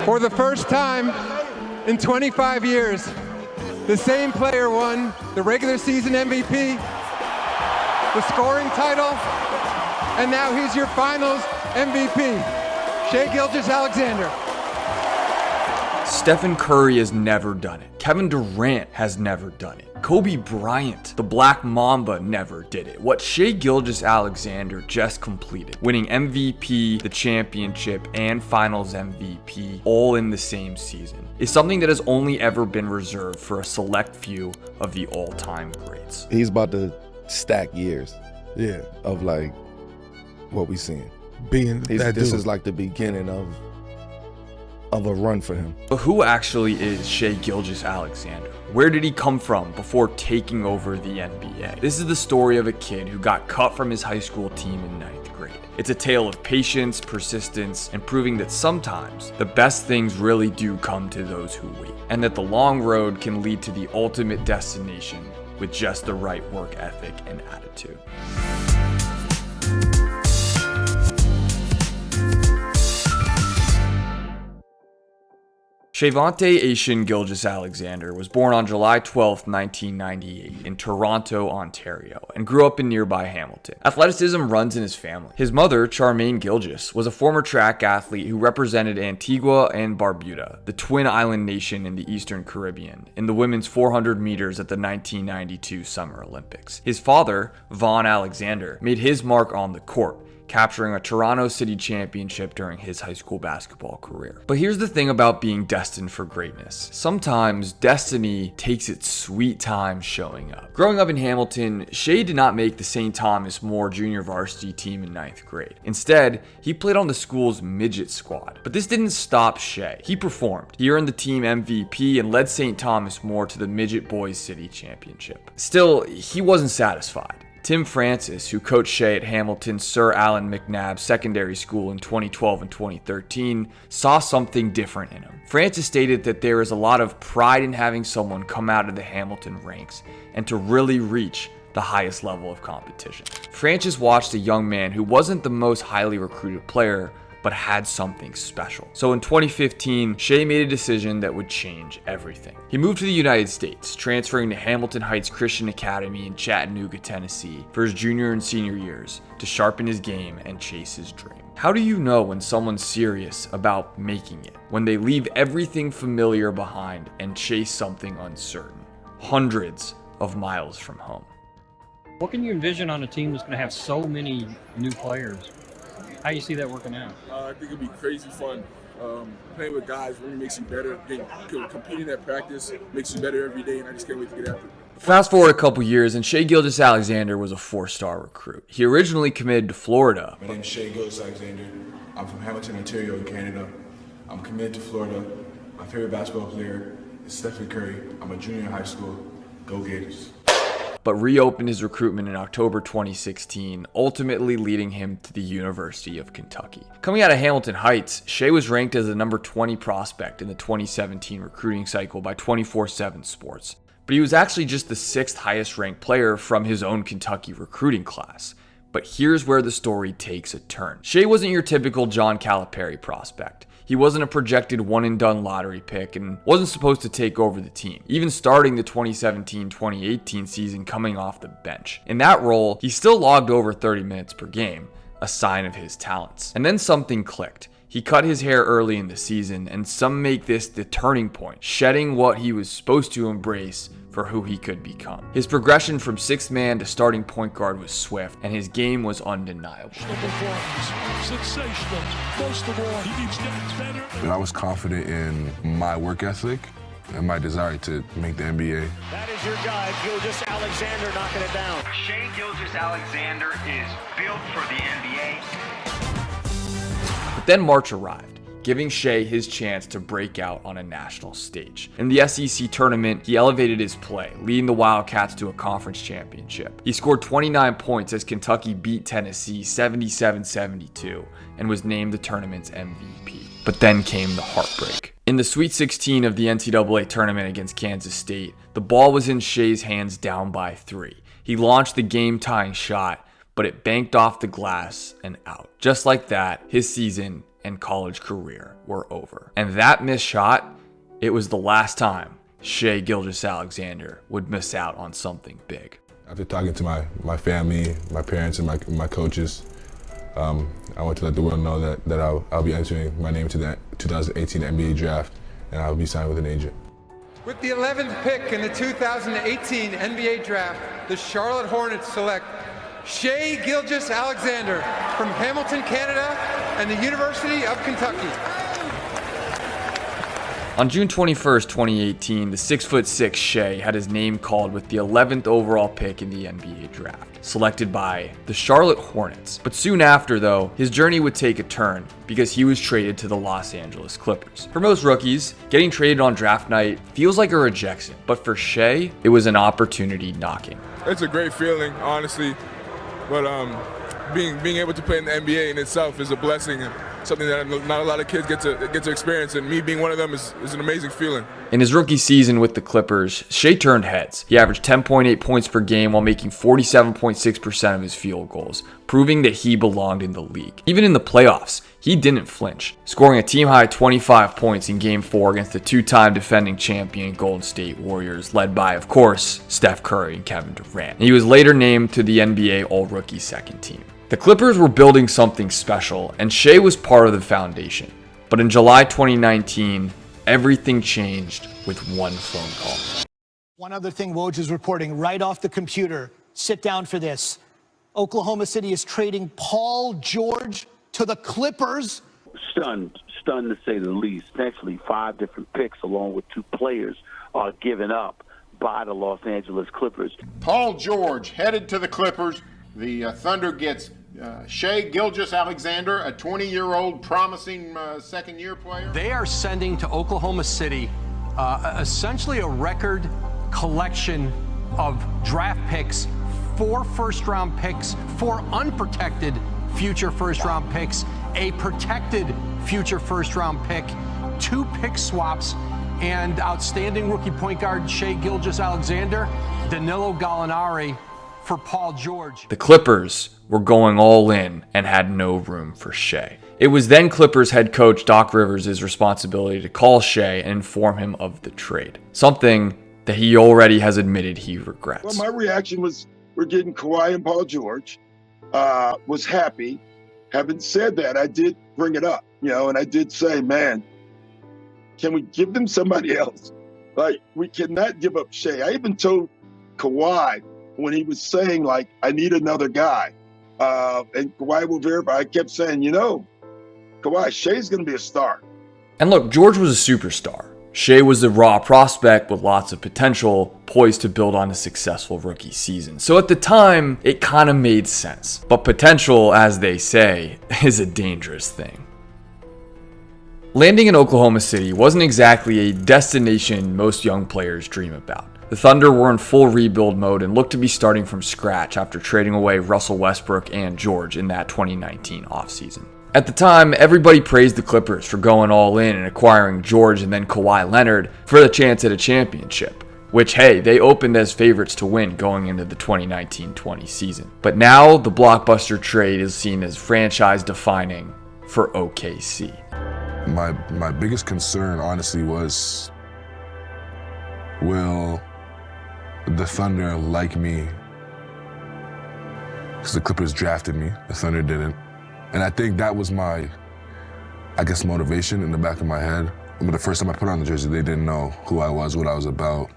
For the first time in 25 years, the same player won the regular season MVP, the scoring title, and now he's your finals MVP, Shai Gilgeous-Alexander. Stephen Curry has never done it. Kevin Durant has never done it. Kobe Bryant, the Black Mamba, never did it. What Shai Gilgeous-Alexander just completed, winning MVP, the championship, and finals MVP all in the same season, is something that has only ever been reserved for a select few of the all-time greats. He's about to stack years of like what we seeing. This is like the beginning of a run for him. But who actually is Shai Gilgeous-Alexander? Where did he come from before taking over the NBA? This is the story of a kid who got cut from his high school team in 9th grade. It's a tale of patience, persistence, and proving that sometimes the best things really do come to those who wait, and that the long road can lead to the ultimate destination with just the right work ethic and attitude. Shaivante Aishin Gilgeous-Alexander was born on July 12, 1998 in Toronto, Ontario, and grew up in nearby Hamilton. Athleticism runs in his family. His mother, Charmaine Gilgeous, was a former track athlete who represented Antigua and Barbuda, the twin island nation in the Eastern Caribbean, in the women's 400 meters at the 1992 Summer Olympics. His father, Vaughn Alexander, made his mark on the court, capturing a Toronto City championship during his high school basketball career. But here's the thing about being destined for greatness. Sometimes destiny takes its sweet time showing up. Growing up in Hamilton, Shai did not make the St. Thomas More junior varsity team in 9th grade. Instead, he played on the school's midget squad. But this didn't stop Shai. He performed. He earned the team MVP and led St. Thomas More to the midget boys city championship. Still, he wasn't satisfied. Tim Francis, who coached Shai at Hamilton's Sir Allan McNabb Secondary School in 2012 and 2013, saw something different in him. Francis stated that there is a lot of pride in having someone come out of the Hamilton ranks and to really reach the highest level of competition. Francis watched a young man who wasn't the most highly recruited player, but had something special. So in 2015, Shai made a decision that would change everything. He moved to the United States, transferring to Hamilton Heights Christian Academy in Chattanooga, Tennessee for his junior and senior years to sharpen his game and chase his dream. How do you know when someone's serious about making it? When they leave everything familiar behind and chase something uncertain, hundreds of miles from home. What can you envision on a team that's going to have so many new players? How do you see that working out? I think it'll be crazy fun. Playing with guys really makes you better. Competing at practice makes you better every day, and I just can't wait to get after it. Fast forward a couple years, and Shai Gilgeous-Alexander was a 4-star recruit. He originally committed to Florida. My name is Shai Gilgeous-Alexander. I'm from Hamilton, Ontario, in Canada. I'm committed to Florida. My favorite basketball player is Stephen Curry. I'm a junior in high school. Go Gators. But reopened his recruitment in October 2016, ultimately leading him to the University of Kentucky. Coming out of Hamilton Heights, Shai was ranked as the number 20 prospect in the 2017 recruiting cycle by 24/7 Sports. But he was actually just the 6th highest ranked player from his own Kentucky recruiting class. But here's where the story takes a turn. Shai wasn't your typical John Calipari prospect. He wasn't a projected one-and-done lottery pick and wasn't supposed to take over the team, even starting the 2017-2018 season coming off the bench. In that role, he still logged over 30 minutes per game, a sign of his talents. And then something clicked. He cut his hair early in the season, and some make this the turning point, shedding what he was supposed to embrace for who he could become. His progression from 6th man to starting point guard was swift, and his game was undeniable. Sensational. Most of all, he keeps getting better. I was confident in my work ethic and my desire to make the NBA. That is your guy, Gilgeous-Alexander, knocking it down. Shai Gilgeous-Alexander is built for the NBA. But then March arrived, giving Shai his chance to break out on a national stage. In the SEC tournament, he elevated his play, leading the Wildcats to a conference championship. He scored 29 points as Kentucky beat Tennessee 77-72 and was named the tournament's MVP. But then came the heartbreak. In the Sweet 16 of the NCAA tournament against Kansas State, the ball was in Shai's hands down by 3. He launched the game-tying shot, but it banked off the glass and out. Just like that, his season and college career were over. And that missed shot, it was the last time Shai Gilgeous-Alexander would miss out on something big. After talking to my family, my parents, and my coaches, I want to let the world know that I'll be entering my name to the 2018 NBA draft, and I'll be signed with an agent. With the 11th pick in the 2018 NBA draft, the Charlotte Hornets select Shai Gilgeous-Alexander from Hamilton, Canada, and the University of Kentucky. On June 21st, 2018, the 6'6" Shai had his name called with the 11th overall pick in the NBA draft, selected by the Charlotte Hornets. But soon after, though, his journey would take a turn because he was traded to the Los Angeles Clippers. For most rookies, getting traded on draft night feels like a rejection, but for Shai, it was an opportunity knocking. It's a great feeling, honestly, but being able to play in the NBA in itself is a blessing. And something that not a lot of kids get to experience, and me being one of them is an amazing feeling. In his rookie season with the Clippers, Shai turned heads. He averaged 10.8 points per game while making 47.6% of his field goals, proving that he belonged in the league. Even in the playoffs, he didn't flinch, scoring a team-high 25 points in Game 4 against the two-time defending champion Golden State Warriors, led by, of course, Steph Curry and Kevin Durant. And he was later named to the NBA All-Rookie second team. The Clippers were building something special, and Shai was part of the foundation. But in July 2019, everything changed with one phone call. One other thing Woj is reporting right off the computer. Sit down for this. Oklahoma City is trading Paul George to the Clippers. Stunned to say the least. Actually, 5 different picks along with 2 players are given up by the Los Angeles Clippers. Paul George headed to the Clippers. The Thunder gets Shai Gilgeous-Alexander, a 20-year-old promising second-year player. They are sending to Oklahoma City essentially a record collection of draft picks, 4 first-round picks, 4 unprotected future first-round picks, a protected future first-round pick, 2 pick swaps, and outstanding rookie point guard Shai Gilgeous-Alexander, Danilo Gallinari for Paul George. The Clippers were going all in and had no room for Shai. It was then Clippers head coach Doc Rivers' responsibility to call Shai and inform him of the trade, something that he already has admitted he regrets. Well, my reaction was, we're getting Kawhi and Paul George. Was happy. Having said that, I did bring it up, and I did say, man, can we give them somebody else? Like, we cannot give up Shai. I even told Kawhi when he was saying, like, I need another guy. And Kawhi will verify. I kept saying, Kawhi, Shai's going to be a star. And look, George was a superstar. Shai was a raw prospect with lots of potential, poised to build on a successful rookie season. So at the time, it kind of made sense. But potential, as they say, is a dangerous thing. Landing in Oklahoma City wasn't exactly a destination most young players dream about. The Thunder were in full rebuild mode and looked to be starting from scratch after trading away Russell Westbrook and George in that 2019 offseason. At the time, everybody praised the Clippers for going all in and acquiring George and then Kawhi Leonard for the chance at a championship, which, hey, they opened as favorites to win going into the 2019-20 season. But now, the blockbuster trade is seen as franchise-defining for OKC. My biggest concern, honestly, was, will the Thunder like me? Because the Clippers drafted me, the Thunder didn't. And I think that was my, motivation in the back of my head. I mean, the first time I put on the jersey, they didn't know who I was, what I was about.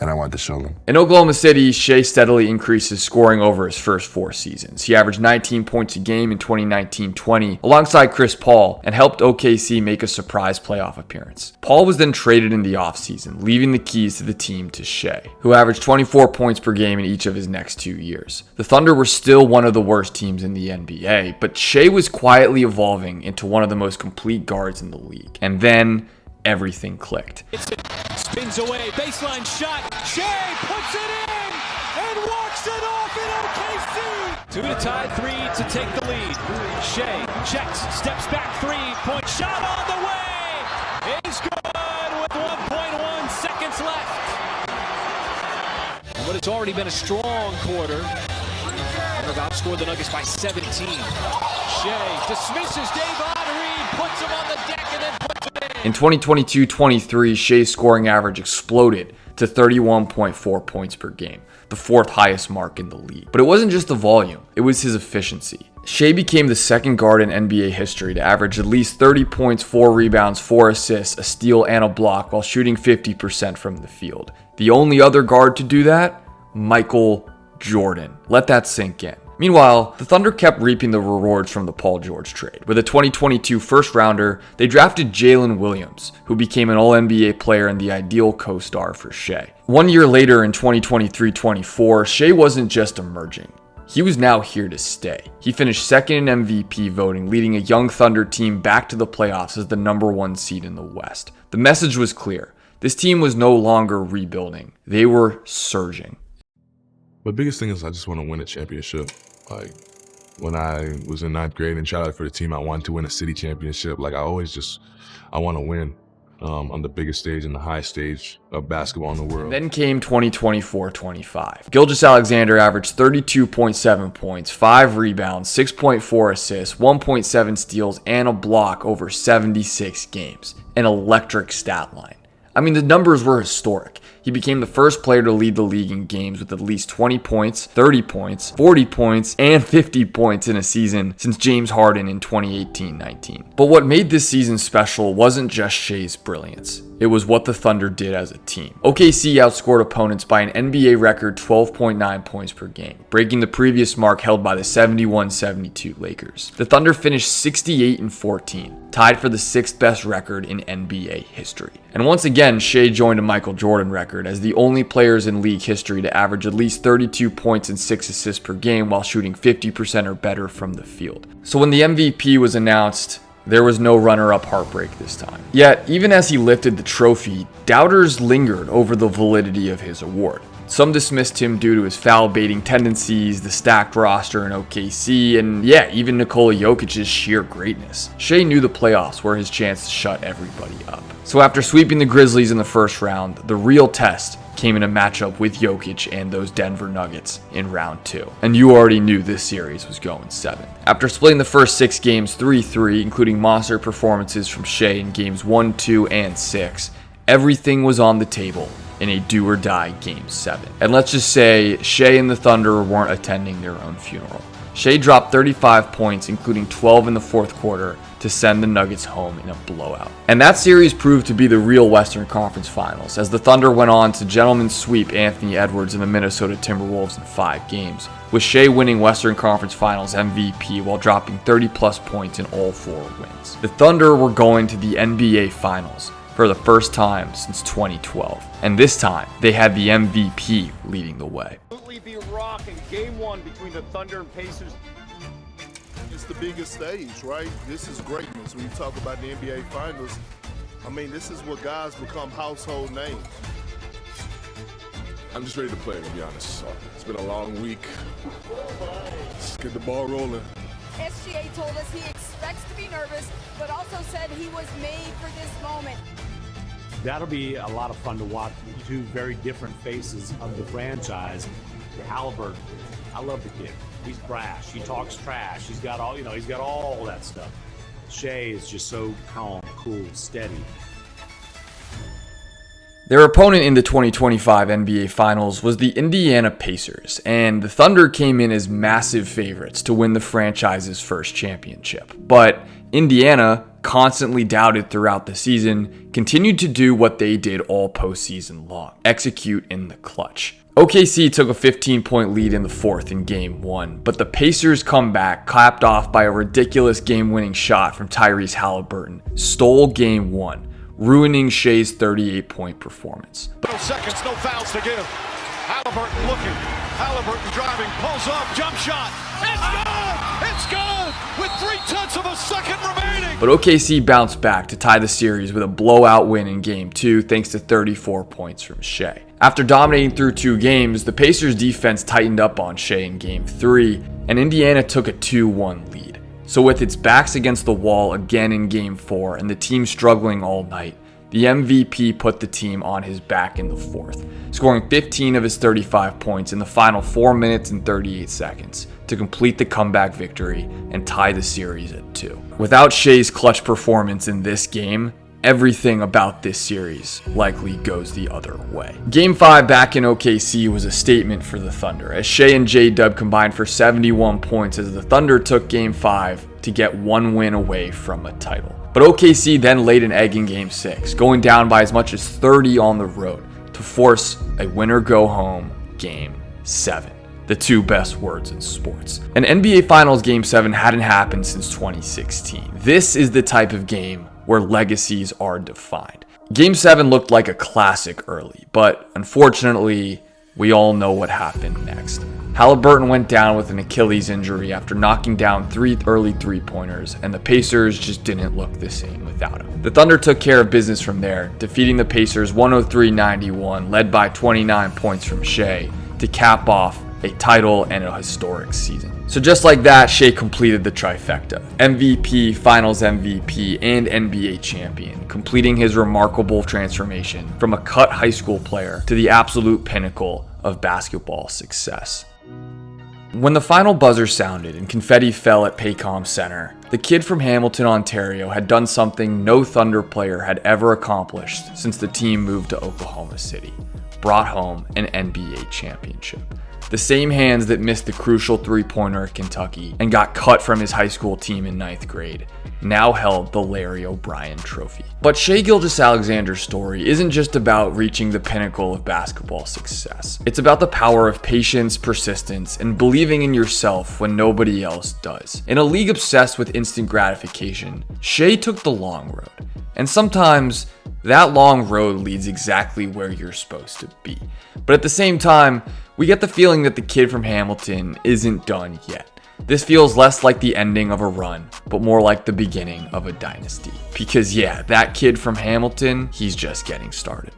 And I wanted to show them. In Oklahoma City, Shai steadily increased his scoring over his first 4 seasons. He averaged 19 points a game in 2019-20 alongside Chris Paul and helped OKC make a surprise playoff appearance. Paul was then traded in the offseason, leaving the keys to the team to Shai, who averaged 24 points per game in each of his next 2 years. The Thunder were still one of the worst teams in the NBA, but Shai was quietly evolving into one of the most complete guards in the league. And then everything clicked. Spins away, baseline shot. Shai puts it in and walks it off in OKC. 2 to tie, 3 to take the lead. Shai checks, steps back, 3-point shot on the way. It's good with 1.1 seconds left. But it's already been a strong quarter. And the have outscored the Nuggets by 17. Shai dismisses Dave Ottery, puts him on the deck, and then puts it in. In 2022-23, Shai's scoring average exploded to 31.4 points per game, the fourth highest mark in the league. But it wasn't just the volume, it was his efficiency. Shai became the second guard in NBA history to average at least 30 points, 4 rebounds, 4 assists, a steal, and a block while shooting 50% from the field. The only other guard to do that? Michael Jordan. Let that sink in. Meanwhile, the Thunder kept reaping the rewards from the Paul George trade. With a 2022 first-rounder, they drafted Jalen Williams, who became an All-NBA player and the ideal co-star for Shai. 1 year later in 2023-24, Shai wasn't just emerging. He was now here to stay. He finished second in MVP voting, leading a young Thunder team back to the playoffs as the #1 seed in the West. The message was clear. This team was no longer rebuilding. They were surging. My biggest thing is I just want to win a championship. Like, when I was in 9th grade and shot out for the team, I wanted to win a city championship. Like, I want to win on the biggest stage and the highest stage of basketball in the world. Then came 2024-25. Gilgeous-Alexander averaged 32.7 points, 5 rebounds, 6.4 assists, 1.7 steals, and a block over 76 games. An electric stat line. I mean, the numbers were historic. He became the first player to lead the league in games with at least 20 points, 30 points, 40 points, and 50 points in a season since James Harden in 2018-19. But what made this season special wasn't just Shai's brilliance. It was what the Thunder did as a team. OKC outscored opponents by an NBA record 12.9 points per game, breaking the previous mark held by the 71-72 Lakers. The Thunder finished 68-14, tied for the 6th best record in NBA history. And once again, Shai joined a Michael Jordan record as the only players in league history to average at least 32 points and 6 assists per game while shooting 50% or better from the field. So when the MVP was announced, there was no runner-up heartbreak this time. Yet, even as he lifted the trophy, doubters lingered over the validity of his award. Some dismissed him due to his foul-baiting tendencies, the stacked roster in OKC, and yeah, even Nikola Jokic's sheer greatness. Shai knew the playoffs were his chance to shut everybody up. So after sweeping the Grizzlies in the first round, the real test came in a matchup with Jokic and those Denver Nuggets in round 2. And you already knew this series was going 7. After splitting the first 6 games 3-3, including monster performances from Shai in games 1, 2, and 6, everything was on the table in a do-or-die game 7. And let's just say Shai and the Thunder weren't attending their own funeral. Shai dropped 35 points, including 12 in the fourth quarter, to send the Nuggets home in a blowout. And that series proved to be the real Western Conference Finals, as the Thunder went on to gentlemen sweep Anthony Edwards and the Minnesota Timberwolves in 5 games, with Shai winning Western Conference Finals MVP while dropping 30-plus points in all 4 wins. The Thunder were going to the NBA Finals for the first time since 2012, and this time they had the MVP leading the way. Absolutely be rocking game 1 between the Thunder and Pacers. It's the biggest stage, right? This is greatness. When you talk about the NBA Finals, I mean, this is where guys become household names. I'm just ready to play, to be honest. It's been a long week. Let's get the ball rolling. SGA told us he expects to be nervous, but also said he was made for this moment. That'll be a lot of fun to watch. 2 very different faces of the franchise. Halliburton, I love the kid. He's brash. He talks trash. He's got all, he's got all that stuff. Shai is just so calm, cool, steady. Their opponent in the 2025 NBA Finals was the Indiana Pacers, and the Thunder came in as massive favorites to win the franchise's first championship. But Indiana, constantly doubted throughout the season, continued to do what they did all postseason long: execute in the clutch. OKC took a 15-point lead in the 4th in Game 1, but the Pacers' comeback, capped off by a ridiculous game-winning shot from Tyrese Halliburton, stole Game 1, ruining Shai's 38-point performance. No seconds, no fouls to give. Halliburton looking. Halliburton driving, pulls up, jump shot. It's good! It's good! With 3/10 of a second remaining. But OKC bounced back to tie the series with a blowout win in Game 2 thanks to 34 points from Shai. After dominating through 2 games, the Pacers' defense tightened up on Shai in Game 3, and Indiana took a 2-1 lead. So with its backs against the wall again in Game 4 and the team struggling all night, the MVP put the team on his back in the fourth, scoring 15 of his 35 points in the final 4 minutes and 38 seconds to complete the comeback victory and tie the series at 2. Without Shai's clutch performance in this game, everything about this series likely goes the other way. Game 5 back in OKC was a statement for the Thunder, as Shai and J-Dub combined for 71 points as the Thunder took Game 5 to get one win away from a title. But OKC then laid an egg in Game 6, going down by as much as 30 on the road to force a winner-go-home Game 7. The two best words in sports. An NBA Finals Game 7 hadn't happened since 2016. This is the type of game where legacies are defined. Game 7 looked like a classic early, but unfortunately, we all know what happened next. Haliburton went down with an Achilles injury after knocking down 3 early three-pointers, and the Pacers just didn't look the same without him. The Thunder took care of business from there, defeating the Pacers 103-91, led by 29 points from Shai, to cap off a title and a historic season. So just like that, Shai completed the trifecta. MVP, Finals MVP, and NBA champion, completing his remarkable transformation from a cut high school player to the absolute pinnacle of basketball success. When the final buzzer sounded and confetti fell at Paycom Center, the kid from Hamilton, Ontario had done something no Thunder player had ever accomplished since the team moved to Oklahoma City: brought home an NBA championship. The same hands that missed the crucial three-pointer at Kentucky and got cut from his high school team in 9th grade now held the Larry O'Brien Trophy. But Shai Gilgeous-Alexander's story isn't just about reaching the pinnacle of basketball success. It's about the power of patience, persistence, and believing in yourself when nobody else does. In a league obsessed with instant gratification, Shai took the long road. And sometimes that long road leads exactly where you're supposed to be. But at the same time, we get the feeling that the kid from Hamilton isn't done yet. This feels less like the ending of a run, but more like the beginning of a dynasty. Because yeah, that kid from Hamilton, he's just getting started.